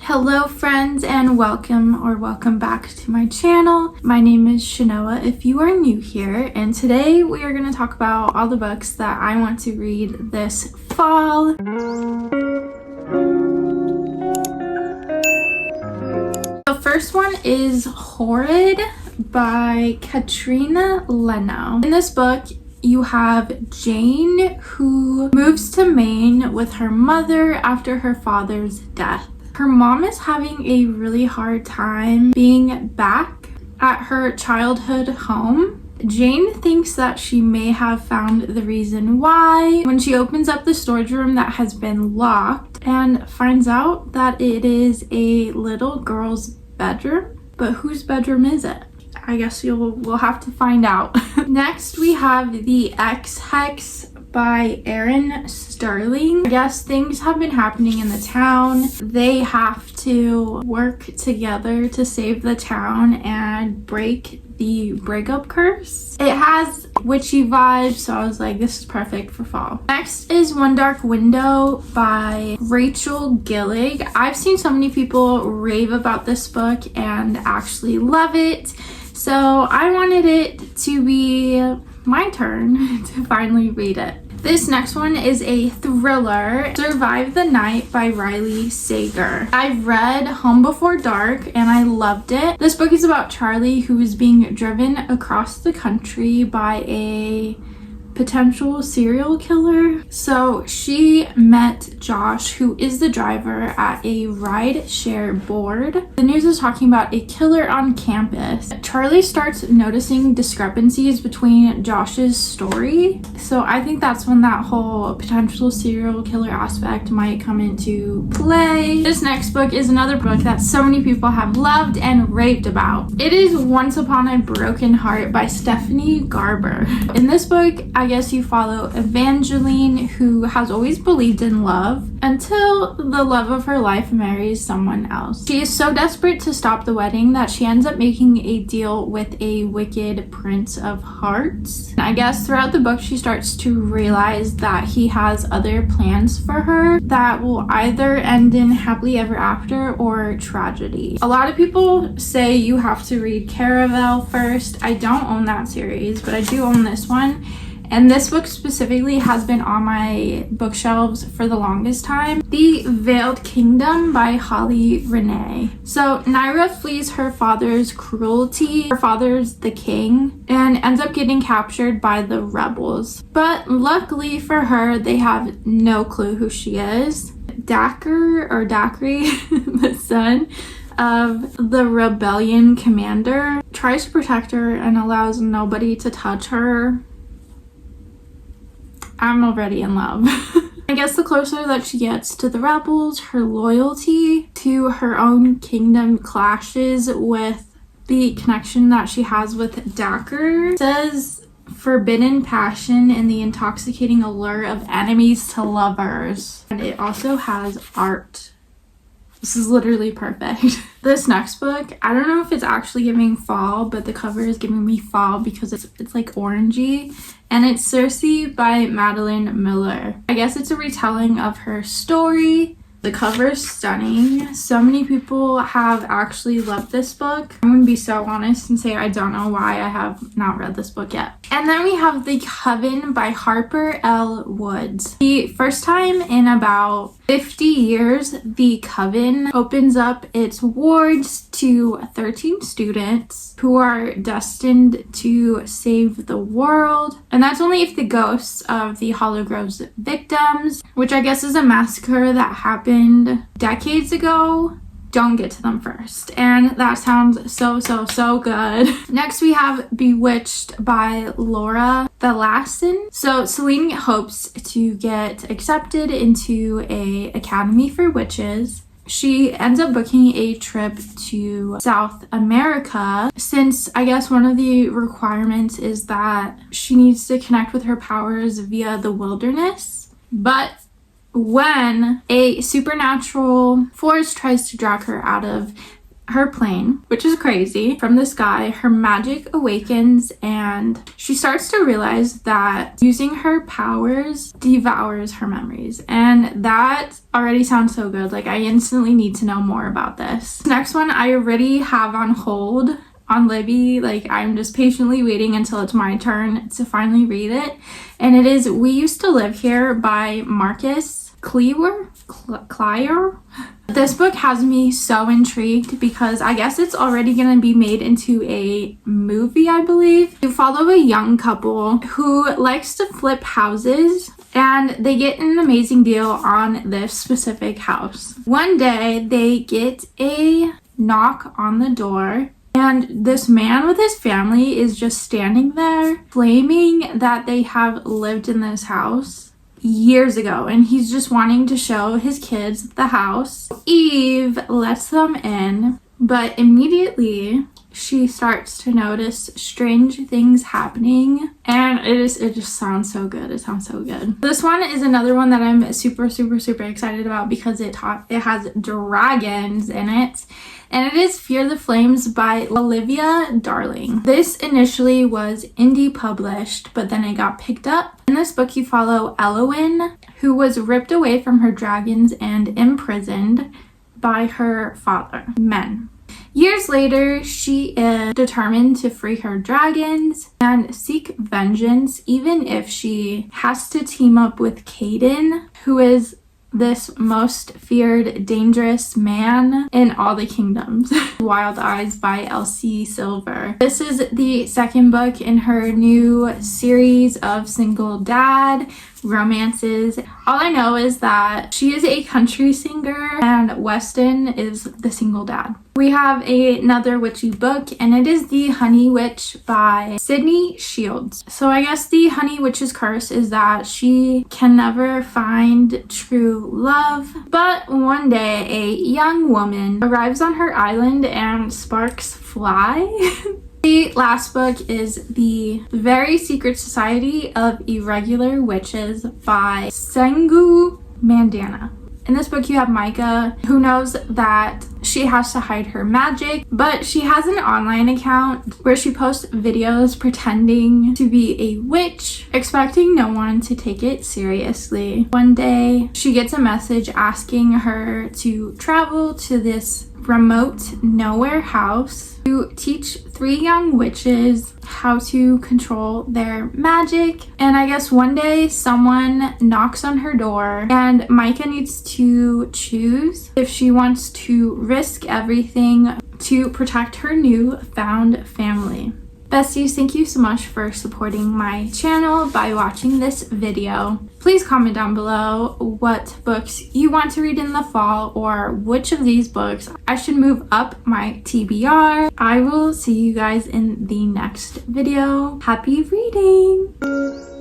Hello friends, and welcome back to my channel. My name is Shanoa if you are new here, and today we are going to talk about all the books that I want to read this fall. The first one is Horrid by Katrina Leno. In this book, you have Jane, who moves to Maine with her mother after her father's death. Her mom is having a really hard time being back at her childhood home. Jane thinks that she may have found the reason why when she opens up the storage room that has been locked and finds out that it is a little girl's bedroom. But whose bedroom is it? I guess we'll have to find out. Next, we have the Ex Hex by Erin Sterling. I guess things have been happening in the town. They have to work together to save the town and break the breakup curse. It has witchy vibes, so I was like, this is perfect for fall. Next is One Dark Window by ℚ𝕝𝕒𝕕. I've seen so many people rave about this book and actually love it, so I wanted it to be my turn to finally read it. This next one is a thriller, Survive the Night by Riley Sager. I've read Home Before Dark and I loved it. This book is about Charlie, who is being driven across the country by a potential serial killer. So she met Josh, who is the driver, at a ride-share board. The news is talking about a killer on campus. Charlie starts noticing discrepancies between Josh's story. So I think that's when that whole potential serial killer aspect might come into play. This next book is another book that so many people have loved and raved about. It is Once Upon a Broken Heart by Stephanie Garber. In this book, I guess you follow Evangeline, who has always believed in love until the love of her life marries someone else. She is so desperate to stop the wedding that she ends up making a deal with a wicked prince of hearts. And I guess throughout the book, she starts to realize that he has other plans for her that will either end in happily ever after or tragedy. A lot of people say you have to read Caraval first. I don't own that series, but I do own this one. And this book specifically has been on my bookshelves for the longest time. The Veiled Kingdom by Holly Renee. So Naira flees her father's cruelty. Her father's the king and ends up getting captured by the rebels. But luckily for her, they have no clue who she is. Dacre, the son of the rebellion commander, tries to protect her and allows nobody to touch her. I'm already in love. I guess the closer that she gets to the rebels, her loyalty to her own kingdom clashes with the connection that she has with Dacre. It says forbidden passion and the intoxicating allure of enemies to lovers. And it also has art. This is literally perfect. This next book, I don't know if it's actually giving fall, but the cover is giving me fall because it's like orangey. And it's Circe by Madeline Miller. I guess it's a retelling of her story. The cover is stunning. So many people have actually loved this book. I'm gonna be so honest and say I don't know why I have not read this book yet. And then we have The Coven by Harper L. Woods. The first time in about 50 years, The Coven opens up its wards to 13 students who are destined to save the world. And that's only if the ghosts of the Hollow Grove's victims, which I guess is a massacre that happened decades ago, don't get to them first. And that sounds so good. Next we have Bewitched by Laura Thalasson. So Celine hopes to get accepted into a academy for witches. She ends up booking a trip to South America since I guess one of the requirements is that she needs to connect with her powers via the wilderness. But when a supernatural force tries to drag her out of her plane, which is crazy. From the sky, her magic awakens and she starts to realize that using her powers devours her memories. And that already sounds so good. Like, I instantly need to know more about this. Next one I already have on hold on Libby. Like, I'm just patiently waiting until it's my turn to finally read it. And it is We Used to Live Here by Marcus Clear. This book has me so intrigued because I guess it's already going to be made into a movie, I believe. You follow a young couple who likes to flip houses and they get an amazing deal on this specific house. One day they get a knock on the door and this man with his family is just standing there claiming that they have lived in this house years ago, and he's just wanting to show his kids the house. Eve lets them in, but immediately she starts to notice strange things happening, and it just sounds so good. It sounds so good. This one is another one that I'm super excited about because it has dragons in it, and it is Fear the Flames by Olivia Darling. This initially was indie published, but then it got picked up. In this book, you follow Eowyn, who was ripped away from her dragons and imprisoned by her father, Men. Years later, she is determined to free her dragons and seek vengeance, even if she has to team up with Caden, who is this most feared, dangerous man in all the kingdoms. Wild Eyes by Elsie Silver. This is the second book in her new series of single dad romances. All I know is that she is a country singer and Weston is the single dad. We have another witchy book, and it is The Honey Witch by Sydney Shields. So I guess the Honey Witch's curse is that she can never find true love, but one day a young woman arrives on her island and sparks fly. The last book is The Very Secret Society of Irregular Witches by ℚ𝕚𝕚𝕚. In this book, you have Micah, who knows that she has to hide her magic, but she has an online account where she posts videos pretending to be a witch, expecting no one to take it seriously. One day, she gets a message asking her to travel to this remote nowhere house to teach 3 young witches how to control their magic. And I guess one day someone knocks on her door and Micah needs to choose if she wants to risk everything to protect her new found family. Besties, thank you so much for supporting my channel by watching this video. Please comment down below what books you want to read in the fall or which of these books I should move up my TBR. I will see you guys in the next video. Happy reading!